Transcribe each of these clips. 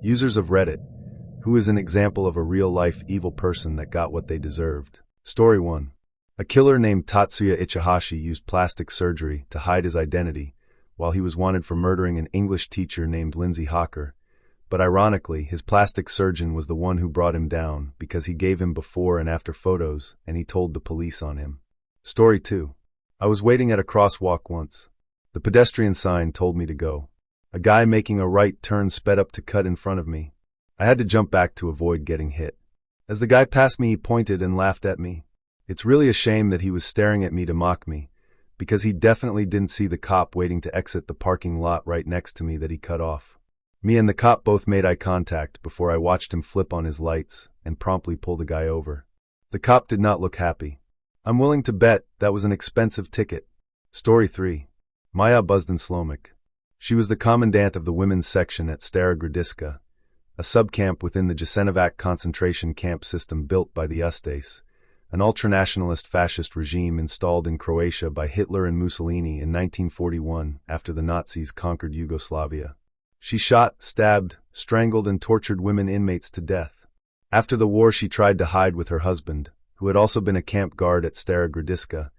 Users of Reddit. Who is an example of a real-life evil person that got what they deserved? Story 1. A killer named Tatsuya Ichihashi used plastic surgery to hide his identity while he was wanted for murdering an English teacher named Lindsay Hawker. But ironically, his plastic surgeon was the one who brought him down because he gave him before and after photos and he told the police on him. Story 2. I was waiting at a crosswalk once. The pedestrian sign told me to go. A guy making a right turn sped up to cut in front of me. I had to jump back to avoid getting hit. As the guy passed me, he pointed and laughed at me. It's really a shame that he was staring at me to mock me, because he definitely didn't see the cop waiting to exit the parking lot right next to me that he cut off. Me and the cop both made eye contact before I watched him flip on his lights and promptly pull the guy over. The cop did not look happy. I'm willing to bet that was an expensive ticket. Story 3. Maya Buzden-Slomik. She was the commandant of the women's section at Stara Gradiška, a subcamp within the Jasenovac concentration camp system built by the Ustase, an ultranationalist fascist regime installed in Croatia by Hitler and Mussolini in 1941 after the Nazis conquered Yugoslavia. She shot, stabbed, strangled, and tortured women inmates to death. After the war, she tried to hide with her husband, who had also been a camp guard at Stara Gradiška,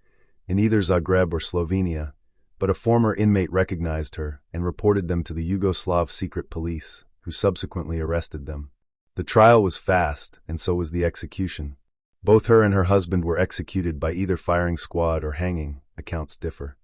in either Zagreb or Slovenia, but a former inmate recognized her and reported them to the Yugoslav secret police, who subsequently arrested them. The trial was fast, and so was the execution. Both her and her husband were executed by either firing squad or hanging, accounts differ.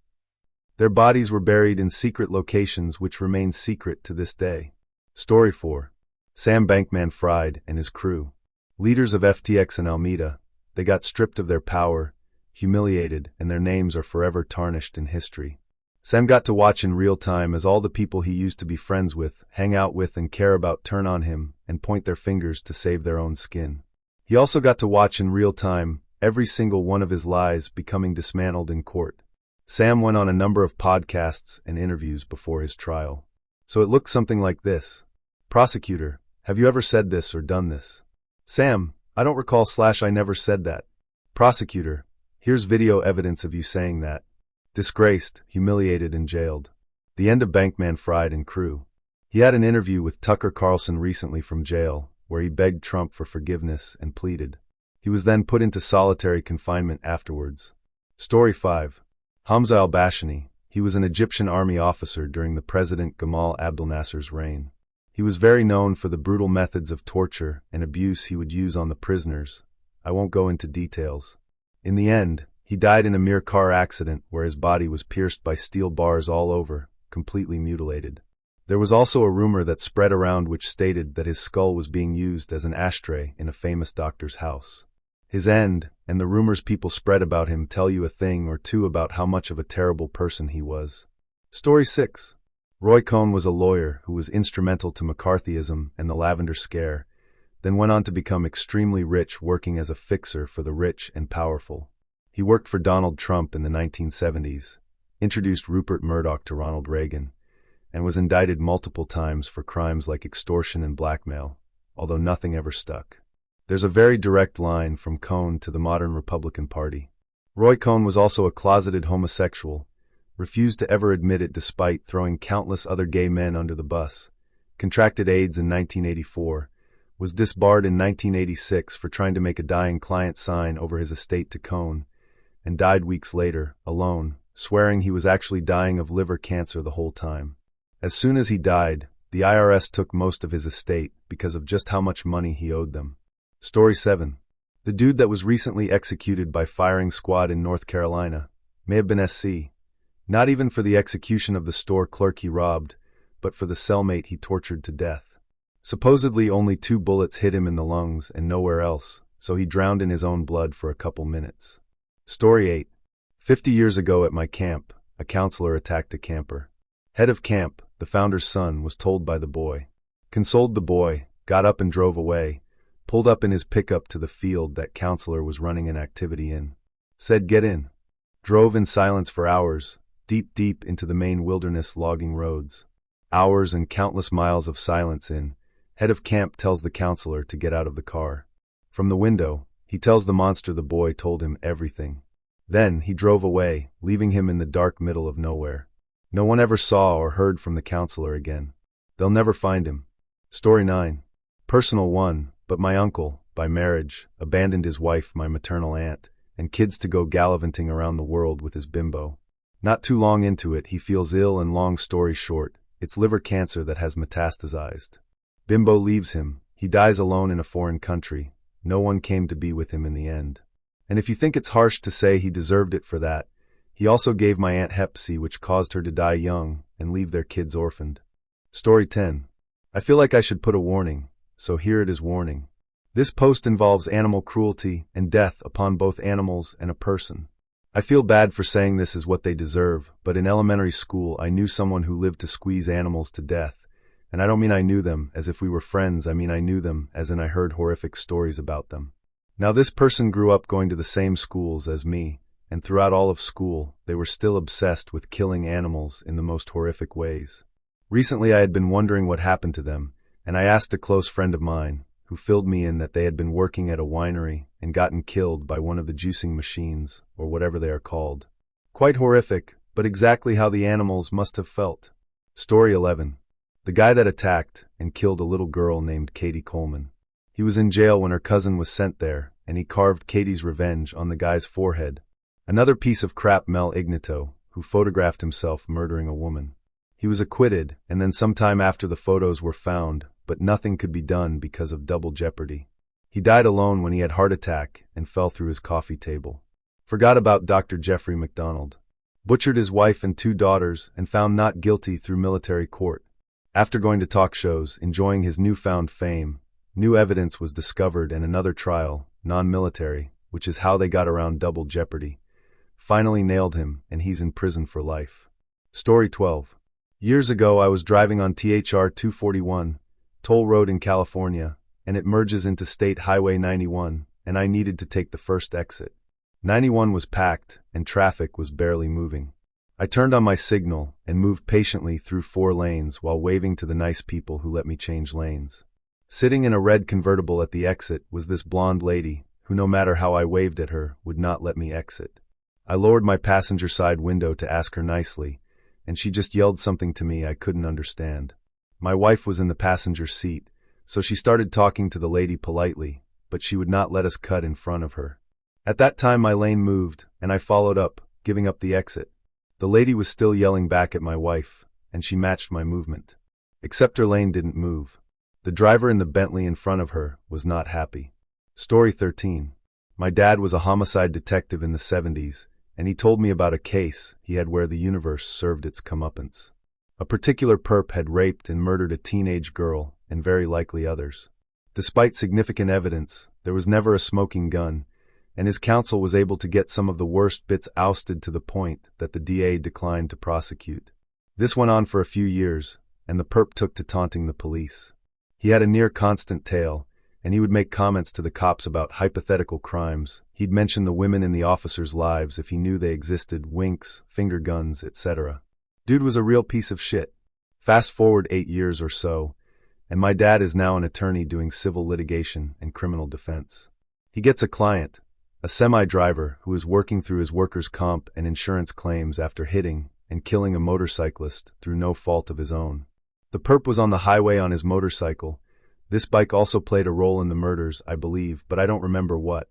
Their bodies were buried in secret locations which remain secret to this day. Story 4. Sam Bankman-Fried and his crew. Leaders of FTX and Alameda, they got stripped of their power, humiliated, and their names are forever tarnished in history. Sam got to watch in real time as all the people he used to be friends with, hang out with, and care about turn on him and point their fingers to save their own skin. He also got to watch in real time every single one of his lies becoming dismantled in court. Sam went on a number of podcasts and interviews before his trial. So it looked something like this. Prosecutor, have you ever said this or done this? Sam, I don't recall / I never said that. Prosecutor, here's video evidence of you saying that. Disgraced, humiliated, and jailed. The end of Bankman-Fried and crew. He had an interview with Tucker Carlson recently from jail, where he begged Trump for forgiveness and pleaded. He was then put into solitary confinement afterwards. Story 5. Hamza al-Bashani. He was an Egyptian army officer during the President Gamal Abdel Nasser's reign. He was very known for the brutal methods of torture and abuse he would use on the prisoners. I won't go into details. In the end, he died in a mere car accident where his body was pierced by steel bars all over, completely mutilated. There was also a rumor that spread around which stated that his skull was being used as an ashtray in a famous doctor's house. His end, and the rumors people spread about him tell you a thing or two about how much of a terrible person he was. Story 6. Roy Cohn was a lawyer who was instrumental to McCarthyism and the Lavender Scare, then went on to become extremely rich working as a fixer for the rich and powerful. He worked for Donald Trump in the 1970s, introduced Rupert Murdoch to Ronald Reagan, and was indicted multiple times for crimes like extortion and blackmail, although nothing ever stuck. There's a very direct line from Cohn to the modern Republican Party. Roy Cohn was also a closeted homosexual, refused to ever admit it despite throwing countless other gay men under the bus, contracted AIDS in 1984, was disbarred in 1986 for trying to make a dying client sign over his estate to Cohn, and died weeks later, alone, swearing he was actually dying of liver cancer the whole time. As soon as he died, the IRS took most of his estate because of just how much money he owed them. Story 7. The dude that was recently executed by firing squad in North Carolina may have been SC, not even for the execution of the store clerk he robbed, but for the cellmate he tortured to death. Supposedly only 2 bullets hit him in the lungs and nowhere else, so he drowned in his own blood for a couple minutes. Story 8. 50 years ago at my camp, a counselor attacked a camper. Head of camp, the founder's son, was told by the boy. Consoled the boy, got up and drove away, pulled up in his pickup to the field that counselor was running an activity in. Said get in. Drove in silence for hours, deep into the main wilderness logging roads. Hours and countless miles of silence in. Head of camp tells the counselor to get out of the car. From the window, he tells the monster the boy told him everything. Then he drove away, leaving him in the dark middle of nowhere. No one ever saw or heard from the counselor again. They'll never find him. Story 9. Personal 1, but my uncle, by marriage, abandoned his wife, my maternal aunt, and kids to go gallivanting around the world with his bimbo. Not too long into it, he feels ill, and long story short, it's liver cancer that has metastasized. Bimbo leaves him. He dies alone in a foreign country. No one came to be with him in the end. And if you think it's harsh to say he deserved it for that, he also gave my Aunt Hep C, which caused her to die young and leave their kids orphaned. Story 10. I feel like I should put a warning, so here it is: warning. This post involves animal cruelty and death upon both animals and a person. I feel bad for saying this is what they deserve, but in elementary school I knew someone who lived to squeeze animals to death. And I don't mean I knew them as if we were friends, I mean I knew them as in I heard horrific stories about them. Now this person grew up going to the same schools as me, and throughout all of school, they were still obsessed with killing animals in the most horrific ways. Recently I had been wondering what happened to them, and I asked a close friend of mine, who filled me in that they had been working at a winery and gotten killed by one of the juicing machines, or whatever they are called. Quite horrific, but exactly how the animals must have felt. Story 11. The guy that attacked and killed a little girl named Katie Coleman. He was in jail when her cousin was sent there, and he carved Katie's revenge on the guy's forehead. Another piece of crap, Mel Ignato, who photographed himself murdering a woman. He was acquitted, and then sometime after the photos were found, but nothing could be done because of double jeopardy. He died alone when he had heart attack and fell through his coffee table. Forgot about Dr. Jeffrey McDonald. Butchered his wife and 2 daughters and found not guilty through military court. After going to talk shows, enjoying his newfound fame, new evidence was discovered and another trial, non-military, which is how they got around double jeopardy, finally nailed him, and he's in prison for life. Story 12. Years ago I was driving on THR 241, toll road in California, and it merges into State Highway 91, and I needed to take the first exit. 91 was packed, and traffic was barely moving. I turned on my signal and moved patiently through 4 lanes while waving to the nice people who let me change lanes. Sitting in a red convertible at the exit was this blonde lady who, no matter how I waved at her, would not let me exit. I lowered my passenger side window to ask her nicely, and she just yelled something to me I couldn't understand. My wife was in the passenger seat, so she started talking to the lady politely, but she would not let us cut in front of her. At that time my lane moved, and I followed up, giving up the exit. The lady was still yelling back at my wife, and she matched my movement. Except her lane didn't move. The driver in the Bentley in front of her was not happy. Story 13. My dad was a homicide detective in the 70s, and he told me about a case he had where the universe served its comeuppance. A particular perp had raped and murdered a teenage girl, and very likely others. Despite significant evidence, there was never a smoking gun, and his counsel was able to get some of the worst bits ousted to the point that the DA declined to prosecute. This went on for a few years, and the perp took to taunting the police. He had a near-constant tail, and he would make comments to the cops about hypothetical crimes. He'd mention the women in the officers' lives if he knew they existed, winks, finger guns, etc. Dude was a real piece of shit. Fast forward 8 years or so, and my dad is now an attorney doing civil litigation and criminal defense. He gets a client, a semi-driver who is working through his workers' comp and insurance claims after hitting and killing a motorcyclist through no fault of his own. The perp was on the highway on his motorcycle. This bike also played a role in the murders, I believe, but I don't remember what.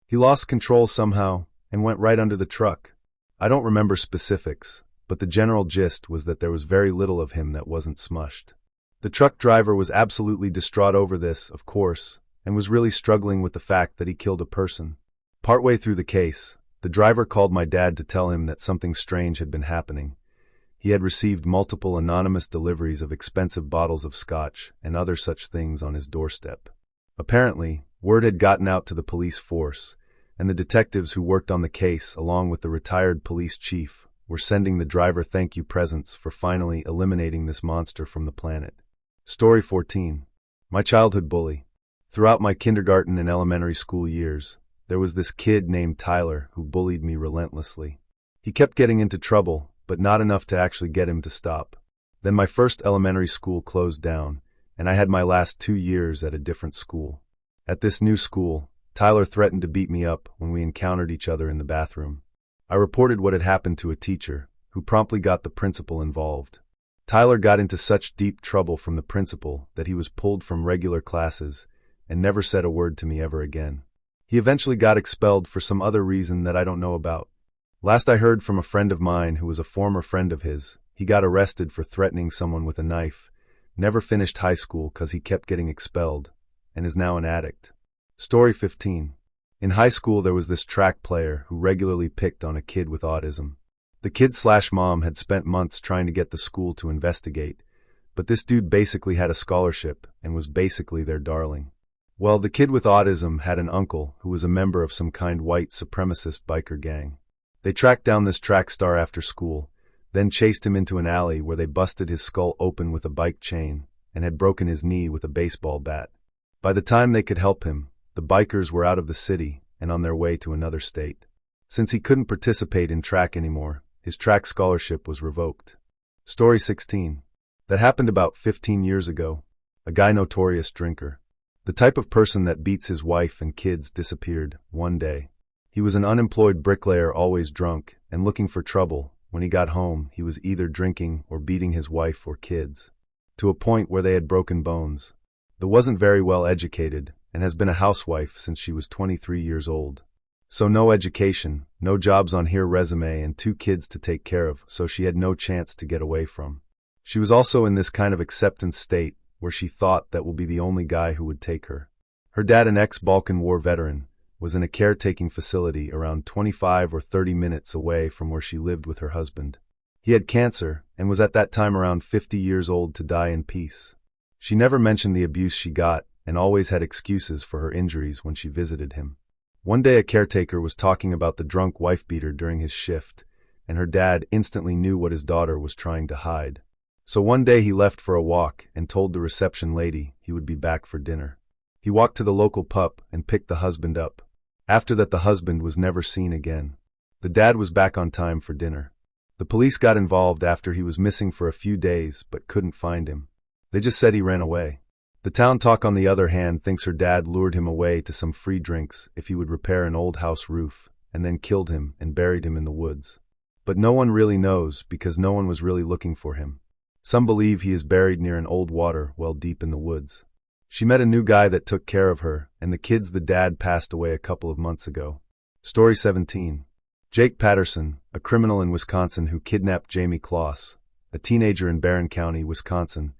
He lost control somehow and went right under the truck. I don't remember specifics, but the general gist was that there was very little of him that wasn't smushed. The truck driver was absolutely distraught over this, of course, and was really struggling with the fact that he killed a person. Partway through the case, the driver called my dad to tell him that something strange had been happening. He had received multiple anonymous deliveries of expensive bottles of scotch and other such things on his doorstep. Apparently, word had gotten out to the police force, and the detectives who worked on the case, along with the retired police chief, were sending the driver thank you presents for finally eliminating this monster from the planet. Story 14. My childhood bully. Throughout my kindergarten and elementary school years, there was this kid named Tyler who bullied me relentlessly. He kept getting into trouble, but not enough to actually get him to stop. Then my first elementary school closed down, and I had my last 2 years at a different school. At this new school, Tyler threatened to beat me up when we encountered each other in the bathroom. I reported what had happened to a teacher, who promptly got the principal involved. Tyler got into such deep trouble from the principal that he was pulled from regular classes and never said a word to me ever again. He eventually got expelled for some other reason that I don't know about. Last I heard from a friend of mine who was a former friend of his, he got arrested for threatening someone with a knife, never finished high school because he kept getting expelled, and is now an addict. Story 15. In high school there was this track player who regularly picked on a kid with autism. The kid/mom had spent months trying to get the school to investigate, but this dude basically had a scholarship and was basically their darling. Well, the kid with autism had an uncle who was a member of some kind white supremacist biker gang. They tracked down this track star after school, then chased him into an alley where they busted his skull open with a bike chain and had broken his knee with a baseball bat. By the time they could help him, the bikers were out of the city and on their way to another state. Since he couldn't participate in track anymore, his track scholarship was revoked. Story 16. That happened about 15 years ago. A guy notorious drinker. The type of person that beats his wife and kids disappeared one day. He was an unemployed bricklayer always drunk and looking for trouble. When he got home, he was either drinking or beating his wife or kids, to a point where they had broken bones. The wasn't very well educated and has been a housewife since she was 23 years old. So no education, no jobs on her resume, and 2 kids to take care of, so she had no chance to get away from. She was also in this kind of acceptance state where she thought that will be the only guy who would take her. Her dad, an ex-Balkan War veteran, was in a caretaking facility around 25 or 30 minutes away from where she lived with her husband. He had cancer and was at that time around 50 years old to die in peace. She never mentioned the abuse she got and always had excuses for her injuries when she visited him. One day a caretaker was talking about the drunk wife beater during his shift, and her dad instantly knew what his daughter was trying to hide. So one day he left for a walk and told the reception lady he would be back for dinner. He walked to the local pub and picked the husband up. After that, the husband was never seen again. The dad was back on time for dinner. The police got involved after he was missing for a few days but couldn't find him. They just said he ran away. The town talk, on the other hand, thinks her dad lured him away to some free drinks if he would repair an old house roof, and then killed him and buried him in the woods. But no one really knows because no one was really looking for him. Some believe he is buried near an old water well deep in the woods. She met a new guy that took care of her, and the kids. The dad passed away a couple of months ago. Story 17. Jake Patterson, a criminal in Wisconsin who kidnapped Jamie Kloss, a teenager in Barron County, Wisconsin,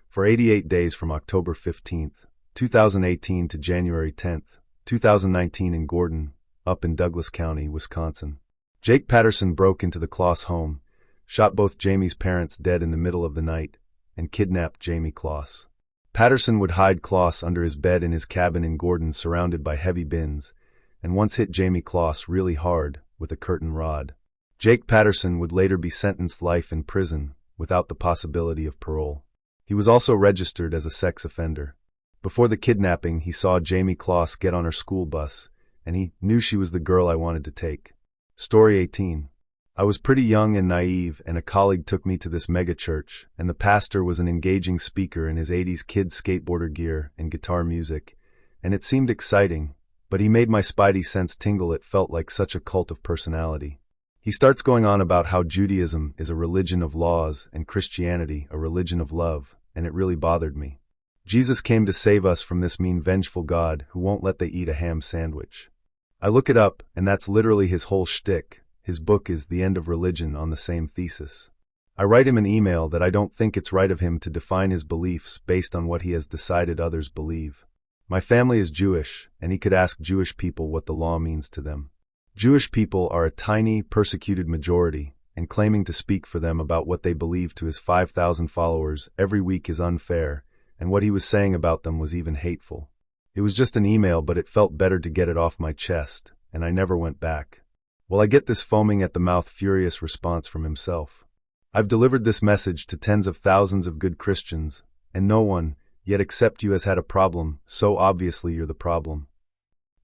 for 88 days from October 15, 2018 to January 10, 2019 in Gordon, up in Douglas County, Wisconsin. Jake Patterson broke into the Kloss home, shot both Jamie's parents dead in the middle of the night, and kidnapped Jamie Kloss. Patterson would hide Kloss under his bed in his cabin in Gordon, surrounded by heavy bins, and once hit Jamie Kloss really hard with a curtain rod. Jake Patterson would later be sentenced life in prison without the possibility of parole. He was also registered as a sex offender. Before the kidnapping, he saw Jamie Kloss get on her school bus, and he knew she was the girl I wanted to take. Story 18. I was pretty young and naive, and a colleague took me to this mega church, and the pastor was an engaging speaker in his 80s kid skateboarder gear and guitar music, and it seemed exciting, but he made my spidey sense tingle. It felt like such a cult of personality. He starts going on about how Judaism is a religion of laws and Christianity a religion of love, and it really bothered me. Jesus came to save us from this mean, vengeful God who won't let they eat a ham sandwich. I look it up, and that's literally his whole shtick. His book is The End of Religion, on the same thesis. I write him an email that I don't think it's right of him to define his beliefs based on what he has decided others believe. My family is Jewish, and he could ask Jewish people what the law means to them. Jewish people are a tiny, persecuted majority, and claiming to speak for them about what they believe to his 5,000 followers every week is unfair, and what he was saying about them was even hateful. It was just an email, but it felt better to get it off my chest, and I never went back. Well, I get this foaming at the mouth, furious response from himself. I've delivered this message to tens of thousands of good Christians, and no one, yet except you, has had a problem, so obviously you're the problem.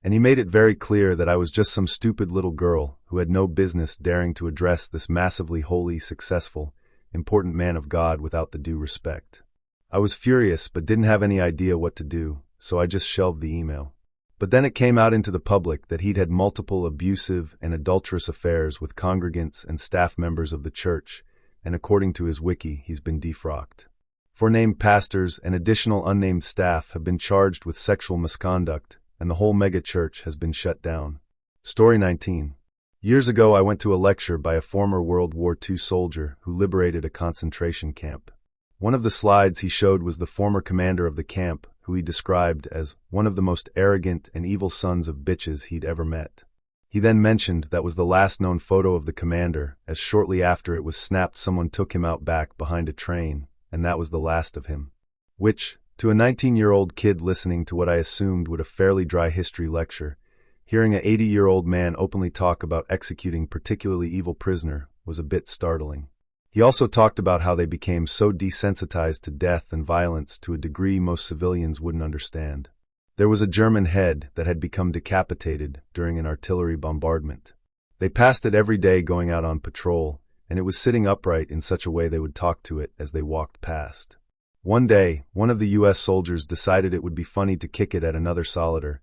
And he made it very clear that I was just some stupid little girl who had no business daring to address this massively holy, successful, important man of God without the due respect. I was furious but didn't have any idea what to do, so I just shelved the email. But then it came out into the public that he'd had multiple abusive and adulterous affairs with congregants and staff members of the church, and according to his wiki, he's been defrocked. 4 named pastors and additional unnamed staff have been charged with sexual misconduct, and the whole mega-church has been shut down. Story 19. Years ago, I went to a lecture by a former World War II soldier who liberated a concentration camp. One of the slides he showed was the former commander of the camp, who he described as one of the most arrogant and evil sons of bitches he'd ever met. He then mentioned that was the last known photo of the commander, as shortly after it was snapped someone took him out back behind a train, and that was the last of him. Which, to a 19-year-old kid listening to what I assumed would a fairly dry history lecture, hearing an 80-year-old man openly talk about executing particularly evil prisoner was a bit startling. He also talked about how they became so desensitized to death and violence to a degree most civilians wouldn't understand. There was a German head that had become decapitated during an artillery bombardment. They passed it every day going out on patrol, and it was sitting upright in such a way they would talk to it as they walked past. One day, one of the U.S. soldiers decided it would be funny to kick it at another solider,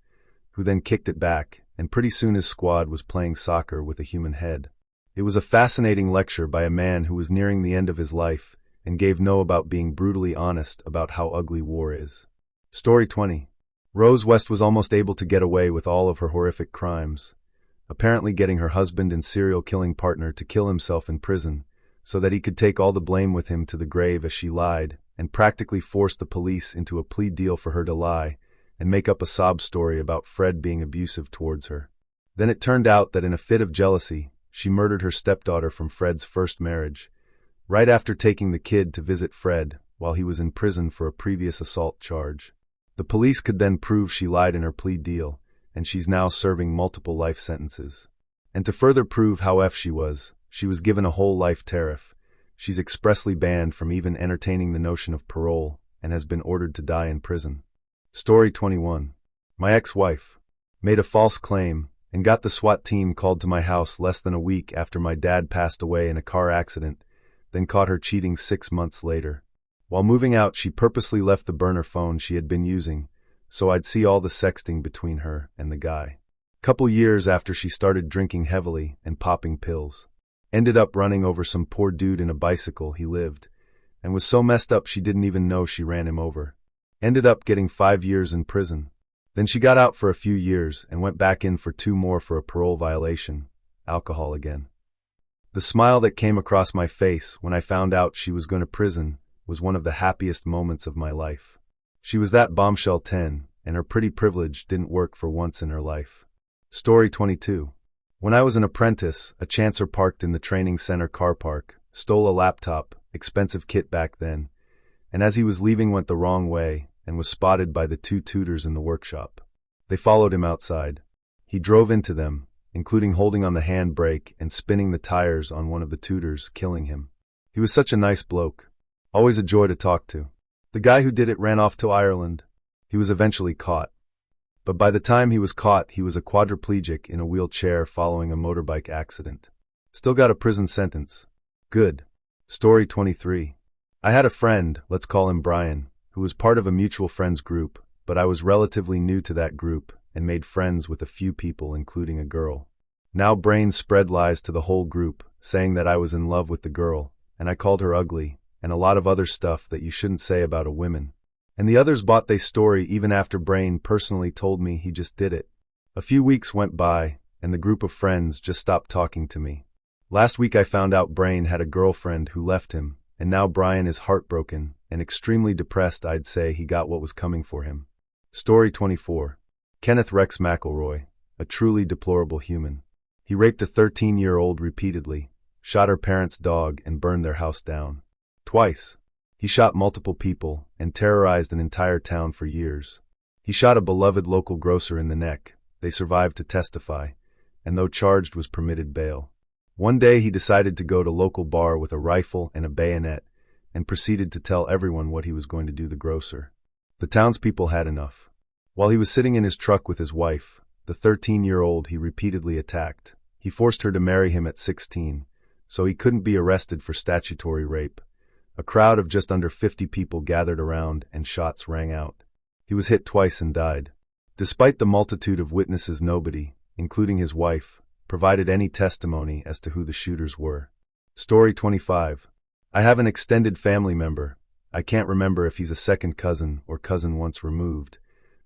who then kicked it back, and pretty soon his squad was playing soccer with a human head. It was a fascinating lecture by a man who was nearing the end of his life and gave no about being brutally honest about how ugly war is. Story 20. Rose West was almost able to get away with all of her horrific crimes, apparently getting her husband and serial killing partner to kill himself in prison so that he could take all the blame with him to the grave as she lied and practically forced the police into a plea deal for her to lie and make up a sob story about Fred being abusive towards her. Then it turned out that in a fit of jealousy, she murdered her stepdaughter from Fred's first marriage, right after taking the kid to visit Fred while he was in prison for a previous assault charge. The police could then prove she lied in her plea deal, and she's now serving multiple life sentences. And to further prove how she was given a whole life tariff. She's expressly banned from even entertaining the notion of parole and has been ordered to die in prison. Story 21. My ex-wife made a false claim and got the SWAT team called to my house less than a week after my dad passed away in a car accident, then caught her cheating 6 months later. While moving out, she purposely left the burner phone she had been using, so I'd see all the sexting between her and the guy. Couple years after she started drinking heavily and popping pills. Ended up running over some poor dude in a bicycle he lived, and was so messed up she didn't even know she ran him over. Ended up getting 5 years in prison. Then she got out for a few years and went back in for 2 more for a parole violation, alcohol again. The smile that came across my face when I found out she was going to prison was one of the happiest moments of my life. She was that bombshell 10, and her pretty privilege didn't work for once in her life. Story 22. When I was an apprentice, a chancer parked in the training center car park, stole a laptop, expensive kit back then, and as he was leaving went the wrong way and was spotted by the 2 tutors in the workshop. They followed him outside. He drove into them, including holding on the handbrake and spinning the tires on one of the tutors, killing him. He was such a nice bloke. Always a joy to talk to. The guy who did it ran off to Ireland. He was eventually caught. But by the time he was caught, he was a quadriplegic in a wheelchair following a motorbike accident. Still got a prison sentence. Good. Story 23. I had a friend, let's call him Brian, who was part of a mutual friends group, but I was relatively new to that group and made friends with a few people, including a girl. Now Brain spread lies to the whole group, saying that I was in love with the girl, and I called her ugly, and a lot of other stuff that you shouldn't say about a woman. And the others bought they story even after Brain personally told me he just did it. A few weeks went by, and the group of friends just stopped talking to me. Last week I found out Brain had a girlfriend who left him, and now Brian is heartbroken and extremely depressed. I'd say he got what was coming for him. Story 24. Kenneth Rex McElroy, a truly deplorable human. He raped a 13-year-old repeatedly, shot her parents' dog, and burned their house down. Twice. He shot multiple people and terrorized an entire town for years. He shot a beloved local grocer in the neck. They survived to testify, and though charged was permitted bail. One day he decided to go to local bar with a rifle and a bayonet and proceeded to tell everyone what he was going to do the grocer. The townspeople had enough. While he was sitting in his truck with his wife, the 13-year-old he repeatedly attacked. He forced her to marry him at 16, so he couldn't be arrested for statutory rape. A crowd of just under 50 people gathered around and shots rang out. He was hit twice and died. Despite the multitude of witnesses, nobody, including his wife, provided any testimony as to who the shooters were. Story 25. I have an extended family member, I can't remember if he's a second cousin or cousin once removed,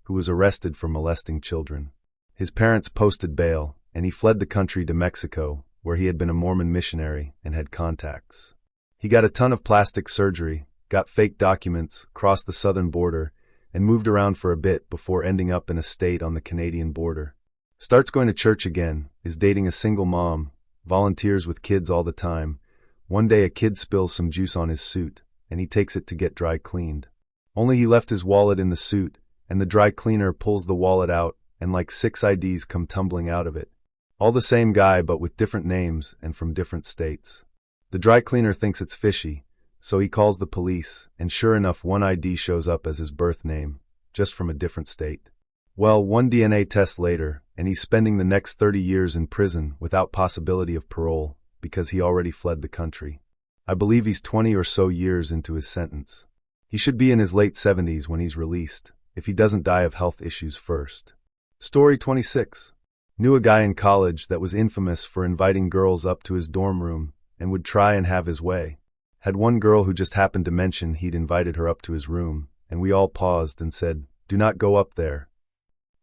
who was arrested for molesting children. His parents posted bail, and he fled the country to Mexico, where he had been a Mormon missionary and had contacts. He got a ton of plastic surgery, got fake documents, crossed the southern border, and moved around for a bit before ending up in a state on the Canadian border. Starts going to church again, is dating a single mom, volunteers with kids all the time. One day a kid spills some juice on his suit, and he takes it to get dry cleaned. Only he left his wallet in the suit, and the dry cleaner pulls the wallet out, and like 6 IDs come tumbling out of it. All the same guy but with different names and from different states. The dry cleaner thinks it's fishy, so he calls the police, and sure enough one ID shows up as his birth name, just from a different state. Well, one DNA test later, and he's spending the next 30 years in prison without possibility of parole, because he already fled the country. I believe he's 20 or so years into his sentence. He should be in his late 70s when he's released, if he doesn't die of health issues first. Story 26. Knew a guy in college that was infamous for inviting girls up to his dorm room and would try and have his way. Had one girl who just happened to mention he'd invited her up to his room, and we all paused and said, "Do not go up there."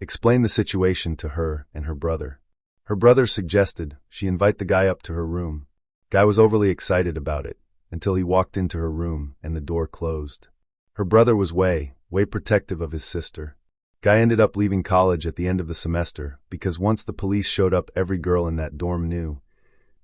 Explained the situation to her and her brother. Her brother suggested she invite the guy up to her room. Guy was overly excited about it, until he walked into her room and the door closed. Her brother was way protective of his sister. Guy ended up leaving college at the end of the semester because once the police showed up every girl in that dorm knew,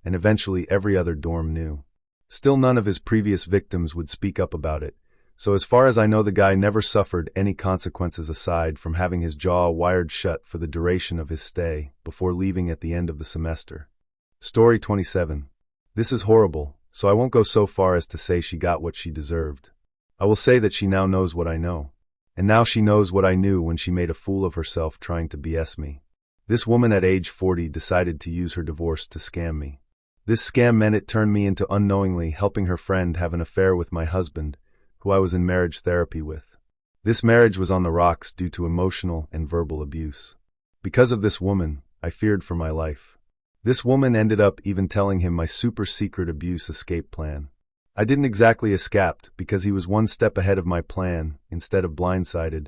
and eventually every other dorm knew. Still none of his previous victims would speak up about it, so as far as I know the guy never suffered any consequences aside from having his jaw wired shut for the duration of his stay before leaving at the end of the semester. Story 27. This is horrible, so I won't go so far as to say she got what she deserved. I will say that she now knows what I know. And now she knows what I knew when she made a fool of herself trying to BS me. This woman at age 40 decided to use her divorce to scam me. This scam meant it turned me into unknowingly helping her friend have an affair with my husband, who I was in marriage therapy with. This marriage was on the rocks due to emotional and verbal abuse. Because of this woman, I feared for my life. This woman ended up even telling him my super secret abuse escape plan. I didn't exactly escape because he was one step ahead of my plan instead of blindsided,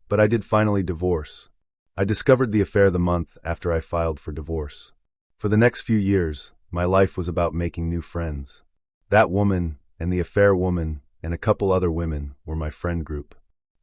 but I did finally divorce. I discovered the affair the month after I filed for divorce. For the next few years, my life was about making new friends. That woman and the affair woman and a couple other women were my friend group.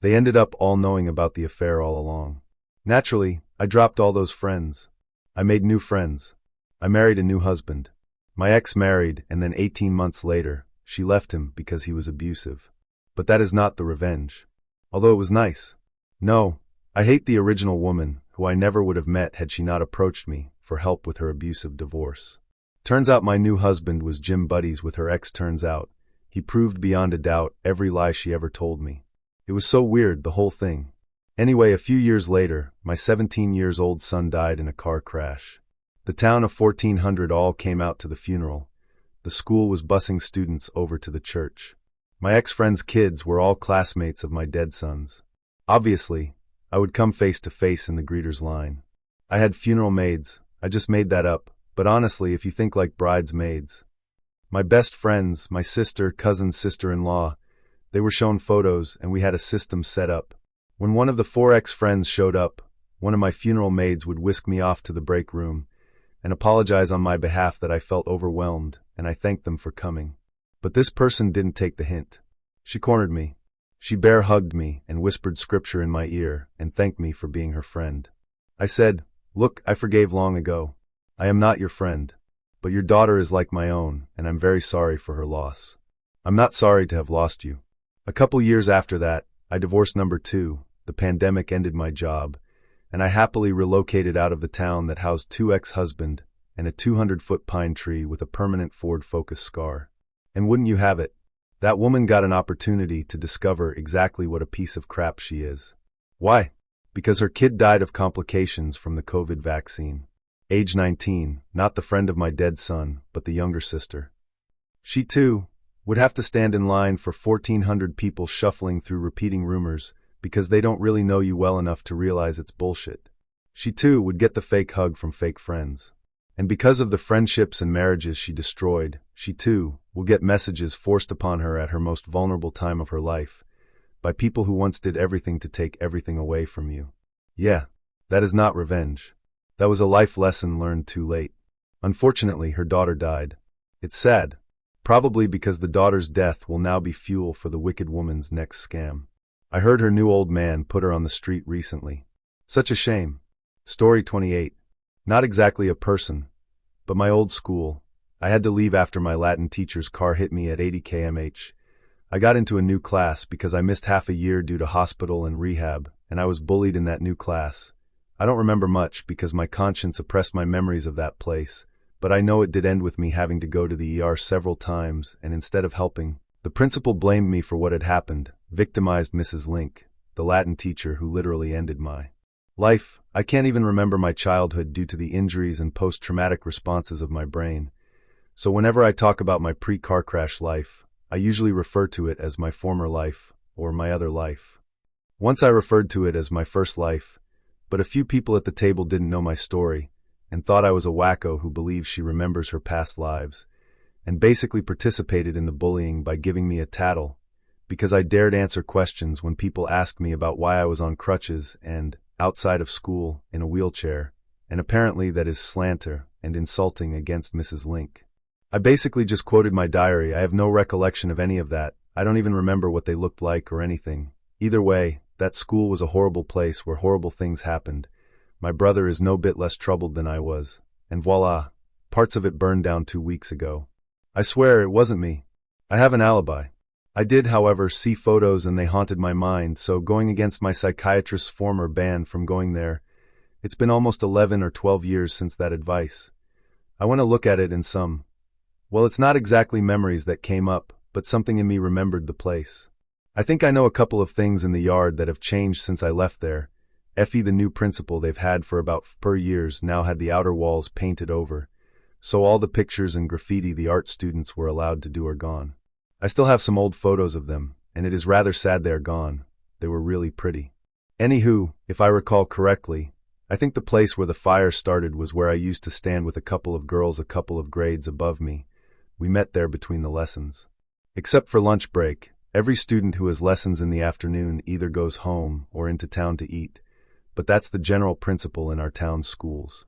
They ended up all knowing about the affair all along. Naturally, I dropped all those friends. I made new friends. I married a new husband. My ex married, and then 18 months later, she left him because he was abusive. But that is not the revenge. Although it was nice. No, I hate the original woman, who I never would have met had she not approached me for help with her abusive divorce. Turns out my new husband was gym buddies with her ex. Turns out, he proved beyond a doubt every lie she ever told me. It was so weird, the whole thing. Anyway, a few years later, my 17-year-old son died in a car crash. The town of 1400 all came out to the funeral. The school was busing students over to the church. My ex-friend's kids were all classmates of my dead son's. Obviously, I would come face to face in the greeters line. I had funeral maids. I just made that up, but honestly, if you think like bridesmaids. My best friends, my sister, cousin, sister-in-law, they were shown photos and we had a system set up. When one of the 4 ex-friends showed up, one of my funeral maids would whisk me off to the break room and apologize on my behalf that I felt overwhelmed, and I thanked them for coming. But this person didn't take the hint. She cornered me. She bear hugged me and whispered scripture in my ear and thanked me for being her friend. I said, "Look, I forgave long ago. I am not your friend, but your daughter is like my own, and I'm very sorry for her loss. I'm not sorry to have lost you." A couple years after that, I divorced number 2, the pandemic ended my job, and I happily relocated out of the town that housed 2 ex-husband and a 200-foot pine tree with a permanent Ford Focus scar. And wouldn't you have it, that woman got an opportunity to discover exactly what a piece of crap she is. Why? Because her kid died of complications from the COVID vaccine. Age 19, not the friend of my dead son, but the younger sister. She too would have to stand in line for 1,400 people shuffling through repeating rumors because they don't really know you well enough to realize it's bullshit. She too would get the fake hug from fake friends. And because of the friendships and marriages she destroyed, she too will get messages forced upon her at her most vulnerable time of her life, by people who once did everything to take everything away from you. Yeah, that is not revenge. That was a life lesson learned too late. Unfortunately, her daughter died. It's sad, probably because the daughter's death will now be fuel for the wicked woman's next scam. I heard her new old man put her on the street recently. Such a shame. Story 28. Not exactly a person, but my old school. I had to leave after my Latin teacher's car hit me at 80 km/h. I got into a new class because I missed half a year due to hospital and rehab, and I was bullied in that new class. I don't remember much because my conscience oppressed my memories of that place, but I know it did end with me having to go to the ER several times, and instead of helping, the principal blamed me for what had happened, victimized Mrs. Link, the Latin teacher who literally ended my life. I can't even remember my childhood due to the injuries and post-traumatic responses of my brain. So whenever I talk about my pre-car crash life, I usually refer to it as my former life, or my other life. Once I referred to it as my first life, but a few people at the table didn't know my story, and thought I was a wacko who believes she remembers her past lives, and basically participated in the bullying by giving me a tattle, because I dared answer questions when people asked me about why I was on crutches and, outside of school, in a wheelchair, and apparently that is slander and insulting against Mrs. Link. I basically just quoted my diary. I have no recollection of any of that. I don't even remember what they looked like or anything. Either way, that school was a horrible place where horrible things happened. My brother is no bit less troubled than I was. And voila, parts of it burned down 2 weeks ago. I swear it wasn't me. I have an alibi. I did, however, see photos and they haunted my mind, so going against my psychiatrist's former ban from going there, it's been almost 11 or 12 years since that advice. I want to look at it in some. Well, it's not exactly memories that came up, but something in me remembered the place. I think I know a couple of things in the yard that have changed since I left there. Effie, the new principal they've had for about 4 years, now had the outer walls painted over, so all the pictures and graffiti the art students were allowed to do are gone. I still have some old photos of them, and it is rather sad they are gone. They were really pretty. Anywho, if I recall correctly, I think the place where the fire started was where I used to stand with a couple of girls a couple of grades above me. We met there between the lessons. Except for lunch break, every student who has lessons in the afternoon either goes home or into town to eat, but that's the general principle in our town's schools.